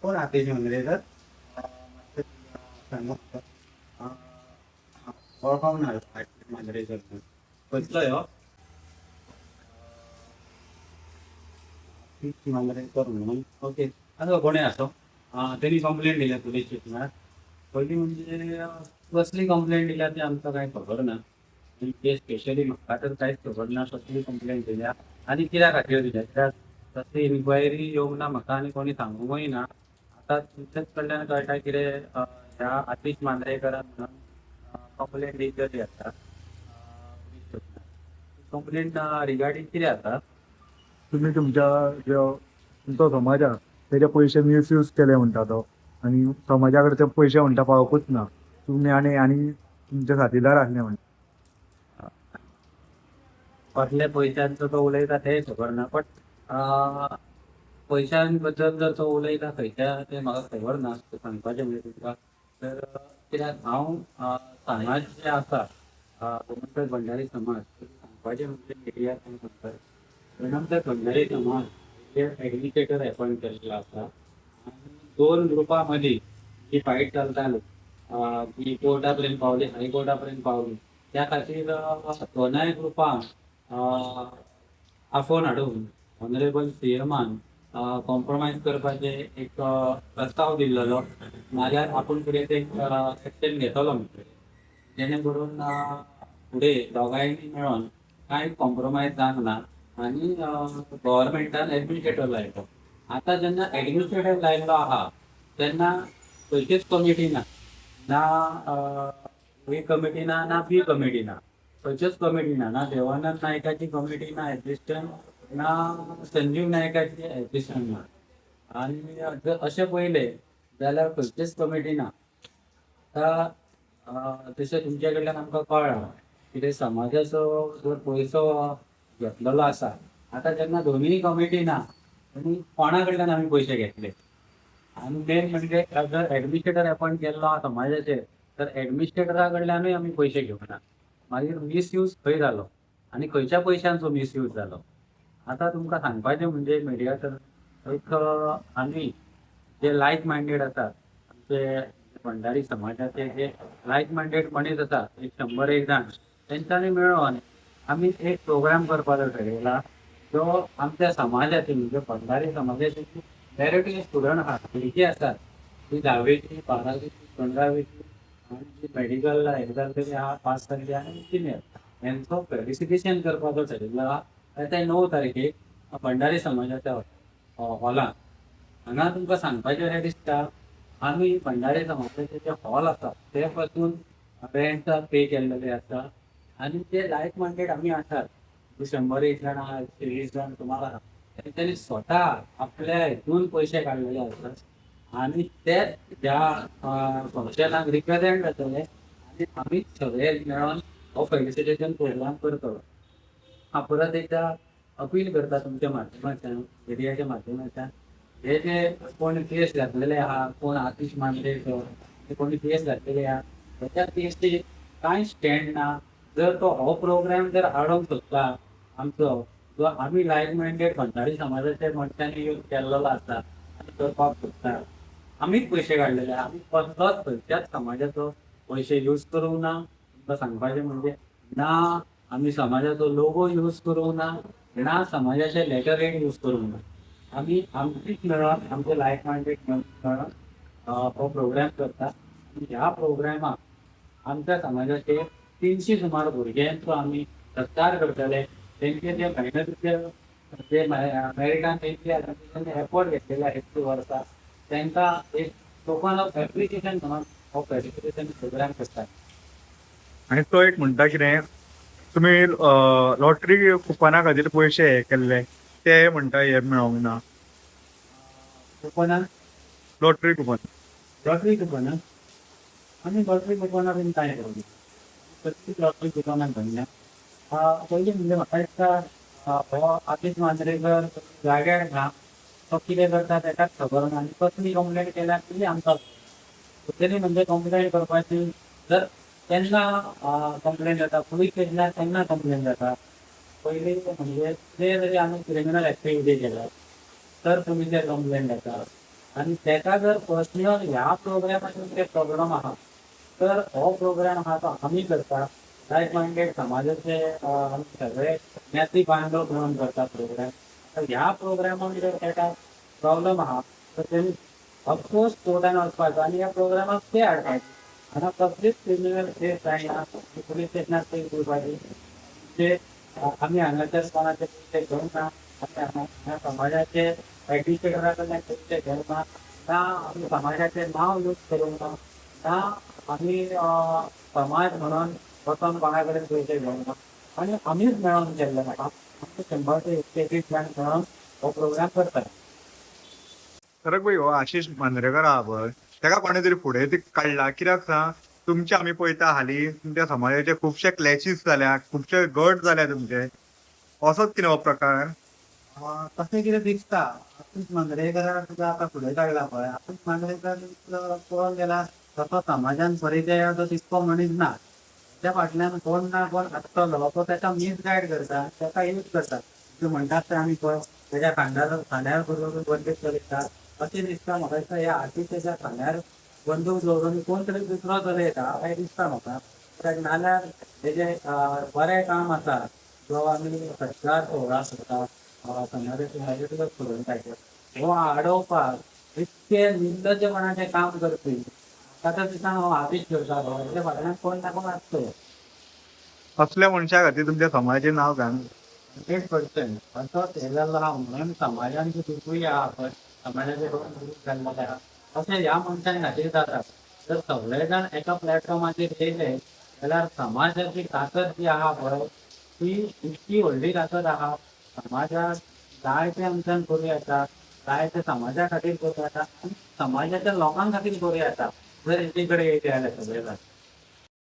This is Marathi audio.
कोण आतिश मंद्रेकर सांगू वळखावं ना आतिश मंद्रेकर कसलो ह्यो आतिश मंद्रेकर म्हणून ओके असं कोणी असो त्यांनी कंप्लेंट दिल्या पोलीस स्टेशनात पहिली म्हणजे कसली कंप्लेंट दिल्या ते आमकां कांय खबर ना ते स्पेशली म्हाका तर कांयच खबर ना कसली कंप्लेंट दिल्या आनी कित्या खातीर दिल्या कित्याक तसली इन्क्वायरी येवंक ना म्हाका आनी कोणी सांगूंकय ना आता तुमच्याच कडल्यान कळटा कितें ह्या आतिश मांद्रेकरान म्हणून कंप्लेंट दिल्ली आसा कंप्लेंट रिगार्डींग कितें आसा तुम्ही तुमच्या जो तुमचो समाज हा तेजे पयशे मिसयूज केले म्हणटा तो आणि समाजाकडे ते पयशे म्हणटा पावकूच ना तुम्ही आणि तुमचे साथीदार आसले म्हणटा कसल्या पैशांचो तो उलयता तें खबर ना बट पयशां बद्दल जर तो उलयता खंयच्या तें म्हाका खबर ना सांगपाचें म्हणजे तुमकां तर कित्याक हांव समाज जे आसा गोमंतक भंडारी समाज सांगपाचें म्हणजे मिडिया सांगता गोमंतक भंडारी समाज हे एडमिनिस्ट्रेटर अपॉइंट केल्लो आसा आनी दोन ग्रुपां मदीं जी फायट चलताली ती कोर्टा पर्यंत पावली हायकोर्टा पर्यंत पावली त्या खातीर दोनाय ग्रुपांक आफोवन हाडून ऑनरेबल सीएमान कॉम्प्रोमायज करपाचे एक प्रस्ताव दिल्लो नाल्यार आपूण फुडें ते एक्शन घेतलो म्हणून जेणे करून फुडें दोगांयनी मेळोन कांय कॉम्प्रोमायज जावंक ना आनी गव्हर्मेंटान एडमिनिस्ट्रेटर लायलो आतां जेन्ना एडमिनिस्ट्रेटर लायल्लो आहा तेन्ना खंयचीच कमिटी ना ना ए कमिटी ना बी कमिटी ना खंयच्योच कमिटी ना देवानंद नायकाची कमिटी ना एग्जिस्टंट ना संजीव नायकाची एग्जिस्टंट ना आनी जर अशें पयलें जाल्यार खंयचीच कमिटी ना आतां तशें तुमचे कडल्यान आमकां कळ्ळां कितें समाजाचो जर पयसो घेतलेलो आसा आतां जेन्ना दोनूय कमिटी ना आनी कोणा कडल्यान आमी पयशे घेतले आनी मेन म्हणजे जर एडमिनिस्ट्रेटर अपॉइंट केल्लो आहा समाजाचेर तर एडमिनिस्ट्रेटरा कडल्यानूय आमी पयशे घेवंक ना मागीर मिसयूज खंय जालो आनी खंयच्या पयशांचो मिसयूज जालो आतां तुमकां सांगपाचें म्हणजे मिडिया तर एक आमी जे लायक मायंडेड आसात आमचे भंडारी समाजाचे जे लायक मायंडेड मनीस आसा एक 100-1 जाण तेंच्यांनी मेळोन आमी एक प्रोग्राम करपाचो ठरयला जो आमच्या समाजाचे म्हणजे भंडारी समाजाचे डायरेक्टली स्टुडंट आहात भुरगीं आसात ती 10वीची 12वीची 15वीची आनी जी मेडिकल एग्जाम तरी आहा पास जाल्ली आनी इंजिनियर हेंचो वेरिफिकेशन करपाचो ठरयल्लो आहा येत्या 9 तारखेक भंडारी समाजाच्या हॉलांत हांगा तुमकां सांगपाचें अशें दिसता आमी भंडारी समाजाचे जे हॉल आसा ते पासून रेंट पे केल्लेले आसा आनी जे लायक मायंडेड आमी आसात 100-1 जाण आहा 120 जाण सुमार आहा तेंच्यांनी स्वता आपल्या हितून पयशे काडलेले आसात आनी ते ह्या फंक्शनाक रिप्रेझेंट जातले आनी आमी सगळे मेळोन हो फेलिसिटेशन प्रोग्राम करतलो हांव परत एकदा अपील करता तुमच्या माध्यमांतल्यान मिडियाच्या माध्यमांतल्यान हे जे कोण केस घातलेले आहा कोण आतिश मांद्रेकर कोणी केस घातलेले आहा त्याच्या केसीचे कांय स्टँड ना जर तो हो प्रोग्राम जर हाडूंक सोदता आमचो जो आमी लायक मायंडेड भंडारी समाजाच्या मनशांनी यूज केल्लो आसा आनी करपाक सोदता आमीच पयशे काडलेले आमी कसलोच खंयच्याच समाजाचो पयशे यूज करूंक ना तुमकां सांगपाचें म्हणजे ना आमी समाजाचो लोगो यूज करूंक ना समाजाचे लेटर हेड यूज करूंक ना आमी आमचीच मेळोन आमचे लायक मायंडेड मेळोन हो प्रोग्राम करता आनी ह्या प्रोग्रामाक आमच्या समाजाचे 300 सुमार भुरग्यांचो आमी सत्कार करतले तेंचे जे मेहनतीचे जे अमेरिकान तेंचे एफर्ट घेतलेले आहेत 1 वर्सां तांकां एक टोकन ऑफ एप्रिसिएशन म्हणून हो फेलिसिटेशन प्रोग्राम करतात आणि तो एक म्हणटा कितें तुमी लॉटरी कुपना खातीर पयशे हे केल्ले ते म्हणटा हे मेळोंक ना टोकनां लॉटरी कुपन लॉटरी कुपनां आमी लॉटरी कुपनां बीन कांय करूंक ना प्रत्येक लॉटरी कुपनाक घडल्या पयलीं म्हणजे म्हाका दिसता हो आतिश मांद्रेकर जाग्यार ना तो कितें करता तेकाच खबर ना आनी कसली कंप्लेंट केल्यार ती आमकां कसली म्हणजे कंप्लेंट करपाची जर केन्ना कंप्लेंट जाता पुलीस स्टेशनार केन्ना कंप्लेंट जाता पयलीं म्हणजे जे जरी आमी क्रिमिनल एक्टिविटी केल्या तर पुलिसेर कंप्लेंट जाता आणि त्याचा जर पर्सनल ह्या प्रोग्रामातून ते प्रोग्राम आहा तर हो प्रोग्राम आहा तो आम्ही करता लायक मायंडेड समाजाचे आमी सगळे ज्ञाती बांधव म्हणून करता प्रोग्राम. तर ह्या प्रोग्रामात जर त्याचा प्रॉब्लेम आहा तर त्यांनी ऑफकोर्स कोर्टान वचपाचो आणि ह्या प्रोग्रामाक ते हाडपाचे. आणि पब्लीक क्रिमिनल केस जायना पुलीस स्टेशनार ते दिवपाची ते आम्ही हांगासर कोणाचे ते घेऊन ना आमी हांगा समाजाचे एड्युकेटरा कडल्यान ते घेऊन ना ना आमी समाजाचे नाव यूज करूंक ना ना आमी समाज म्हणून वचून कोणा कडेन पयशे घेवंक ना आनी आमीच मेळोन केल्ले म्हाका आमी 100 ते 130 जाण मेळोन हो प्रोग्राम करतात. फरक भाई हो आशिष मांद्रेकर आहा पळय तेका कोणे तरी फुडें ती काडला कित्याक सांग तुमचे आमी पळयता हालीं तुमच्या समाजाचे खुबशे क्लॅशीस जाल्या खुबशे गट जाल्या तुमचे असोच कितें हो प्रकार. तशें कितें दिसता आशीष मांद्रेकराक सुद्दां आतां फुडें काडला पळय आशीष मांद्रेकर पळोवंक गेल्यार तसो समाजान परिचयाचो तितको मनीस ना. त्या फाटल्यान कोण ना कोण आसतलो तो तेका मिसगायड करता तेका यूज करता. तूं म्हणटात ते आमी पळय तेज्या खांद्यार बरोबर बंदूक चलयता अशें दिसता म्हाका दिसता ह्या आर्टिस्टाच्या खांद्यार बंदूक दवरून कोण तरी दुसरो चलयता अशें दिसता म्हाका. कित्याक नाल्यार तेजें बरें काम आसा जो आमी सत्कार सोहळा करता समाजाचे करून पाहिजे हो अडवपाक इतके निर्लज्जपणाचे काम करपी ताका दिसा हांव आदेश करतालो हेच्या फाटल्यान कोण ना कोण आसतलो. असल्या मनशा खातीर तुमच्या समाजाचें नांव घाल. 100% असोच हे जाल्लो आहा म्हणून समाजान जी दुखूय आहा पळय समाजाचे दोन ग्रूप जाल्ले आहा तशें ह्या मनशां खातीर जाता. जर सगळे जाण एका प्लॅटफॉर्माचेर येयले जाल्यार समाजाची ताकद जी आहा पळय ती इतकी व्हडली ताकद आहा. समाजाक जायते आमच्यान करूं येता जायते समाजा खातीर करूं येता आनी समाजाच्या लोकां खातीर करूं येता जर एकी कडेन येयले जाल्यार सगळे जाण.